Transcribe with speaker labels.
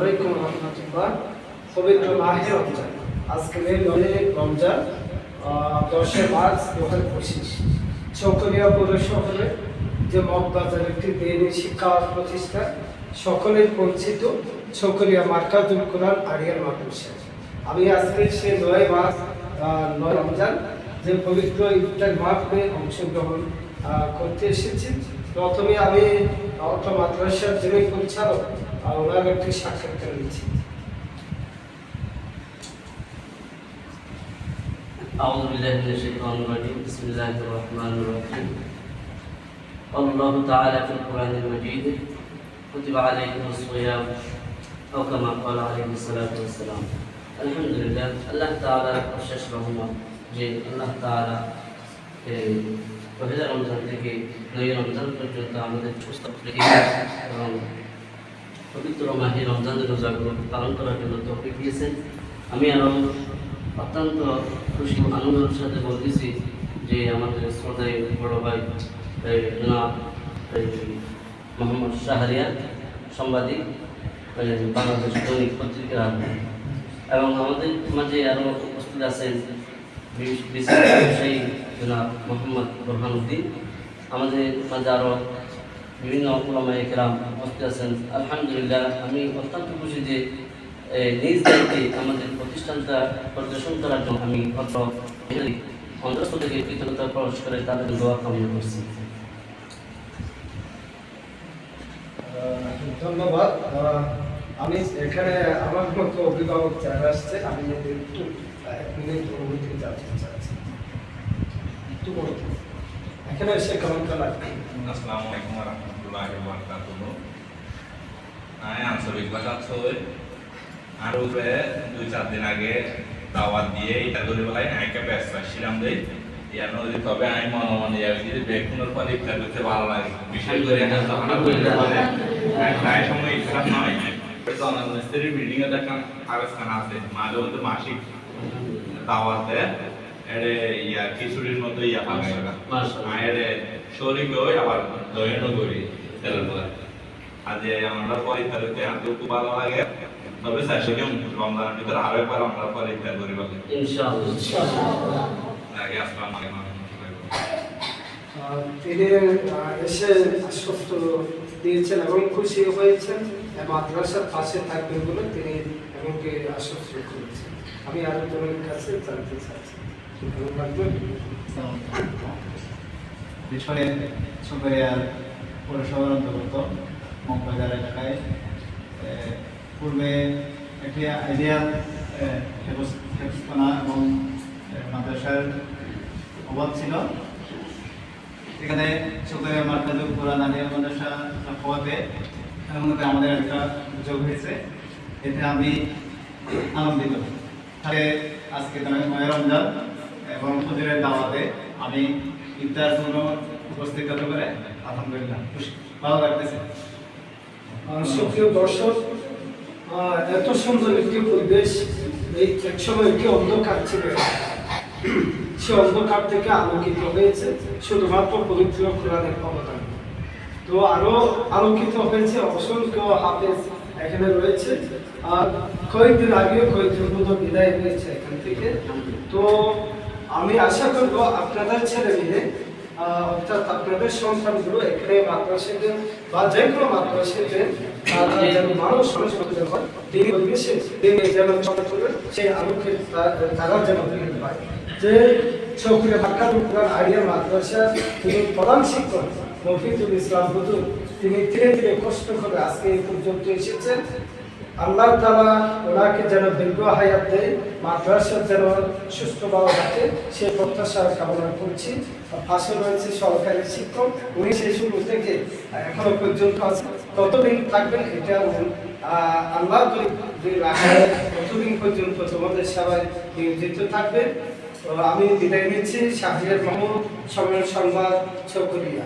Speaker 1: ওয়ালাইকুম রহমতুল্লাহ। পবিত্র মাহে রমজান, আজকে রমজান 10 মার্চ 2025 চকরিয়া পৌর শহরে যে মগবাজার একটি দিনী শিক্ষা প্রতিষ্ঠান সকলের পরিচিত চকরিয়া মার্কাজুল কোরআন আরিয়ান মাদ্রাসা। আমি আজকে সেই 9 মার্চ 9 রমজান যে পবিত্র ইফতার মাহফিলে অংশগ্রহণ করতে এসেছি। প্রথমে আমি অর্থ মাদ্রাসার যিনি পরিচালক ওনার একটি সাক্ষাৎকার নিচ্ছি।
Speaker 2: أعوذ بالله من الشيطان الرجيم بسم الله الرحمن الرحيم قال الله تعالى في القرآن المجيد كتب عليكم الصيام أو كما قال عليه الصلاة والسلام الحمد لله الله تعالى অশেষ রহমত যে আল্লাহ তাআলা পহেলা রমজান থেকে 9 রমজান পর্যন্ত আমাদের সুস্থ রেখে এবং পবিত্র মাহে রমজানের রোজাগুলো পালন করার জন্য তৌফিক দিয়েছেন। আমি আরও অত্যন্ত খুশি আনন্দের সাথে বলতেছি যে আমাদের শ্রদ্ধায় বড় ভাই জনাব মোহাম্মদ শাহরিয়ার সাংবাদিক বাংলাদেশ দৈনিক পত্রিকার এবং আমাদের মাঝে আরও উপস্থিত আছেন ব্যবসায়ী জনাব মোহাম্মদ বোরহানুদ্দিন, আমাদের মাঝে আরও বিভিন্ন ওলামায়ে কেরাম উপস্থিত আছেন। আলহামদুলিল্লাহ, আমি অত্যন্ত খুশি যে নিজ দায়িত্বে আমাদের প্রতিষ্ঠানটা পরিদর্শন করার জন্য আমি অন্তরস্থ থেকে কৃতজ্ঞতা প্রকাশ করে তাদের দোয়া কামনা করছি।
Speaker 1: ধন্যবাদ। আমি এখানে আমার মতো অভিভাবক যারা আসছে, আমি একটু 1 মিনিট অনুমতি জানতে চাচ্ছি। একটু বলুন এখানে এসে কেমন লাগবে?
Speaker 3: আসসালামু আলাইকুম ওয়া রাহমাতুল্লাহি ওয়া বারাকাতুহু। আমি আঞ্চলিক ভাষা ছয় আর উপরে 2-4 দিন আগে দাওয়াত দিয়ে এটা ধরে বলাই আইকা ব্যস্ত ছিলাম দেই ইয়ার নদী তবে আমি মনে মনে যদি বেকুনের পর ইফতার করতে ভালো লাগে, বিশেষ করে এটা যখন প্রায় সময় ইফতার নয় জনমিস্ত্রি বিল্ডিং এ দেখা আবেস্তান আছে মাঝে মধ্যে মাসিক দাওয়াতে এড়ে ইয়া খিচুড়ির মতো ইয়া পাবে আরে শরীর হই আবার দইনো করি তেলের পরে আজ আমরা পরীক্ষাতে এত খুব ভালো লাগে। তবে চাইছিলাম রমজানের ভিতরে আরো একবার আমরা পরীক্ষা করি বলে ইনশাআল্লাহ। আগে আসসালামু আলাইকুম।
Speaker 1: তিনি এসে আশ্বস্ত দিয়েছেন এবং খুশি হয়েছেন মাদ্রাসার পাশে থাকবেন বলে তিনি এমনকি আশ্বস্ত করেছেন। আমি আরো জনের কাছে জানতে চাচ্ছি
Speaker 4: বিষয়ে চকরিয়া পৌরসভার অন্তর্গত মগবাজার এলাকায় পূর্বে একটি আইডিয়াল ব্যবস্থাপনা এবং মাদ্রাসার অভাব ছিল। এখানে চকরিয়া মার্কাজুল কোরআন আরিয়ান মাদ্রাসা হওয়াতে আমাদের একটা যোগ হয়েছে, এতে আমি আনন্দিত। আজকে 9 রমজান এবং হুজুরের দাওয়াতে আমি ইফতার উপস্থিত হতে পারে আলহামদুলিল্লাহ খুশি, ভালো লাগতেছে।
Speaker 1: সুপ্রিয় দর্শক, এত সুন্দর একটি পরিবেশ, এই একসময় একটি অন্ধকার ছিল, সে অন্ধকার থেকে আলোকিত হয়েছে শুধুমাত্র পবিত্র কোরআনের অবদান। তো আরো আলোকিত হয়েছে, অসংখ্য হাফেজ এখানে রয়েছে। আর কয়েকদিন আগেও কয়েকজন বিদায় হয়েছে এখান থেকে। তো আমি আশা করব আপনাদের ছেলে মেয়ে অর্থাৎ আপনাদের সন্তানগুলো এখানে মাদ্রাসাতে বা যে কোনো মাদ্রাসাতে যেন মানুষ দিনী পরিবেশে যেন চলা চলবে, সেই আলোকে তারা যেন দেখতে পায়। যে চকরিয়া মার্কাজুল কোরআন আরিয়ান মাদ্রাসার তিনি প্রধান শিক্ষক মফিজুল ইসলাম হুজুর, তিনি ধীরে ধীরে কষ্ট করে আজকে এই পর্যন্ত এসেছেন। আল্লাহ তাআলা ওনাকে যেন দীর্ঘ হায়াত দেয়, মাদ্রাসা যেন সুস্থভাবে রাখে, সেই প্রত্যাশা কামনা করছি। পাশে রয়েছে সরকারি শিক্ষক, উনি সেই শুরু থেকে এখনো পর্যন্ত আছে। কতদিন থাকবেন এটা আল্লাহ যদি রাখে, কতদিন পর্যন্ত তোমাদের সবাই নিয়োজিত থাকবে। তো আমি বিদায় নিচ্ছি। শাহরিয়ার মাহমুদ, সময় সংবাদ, চকরিয়া।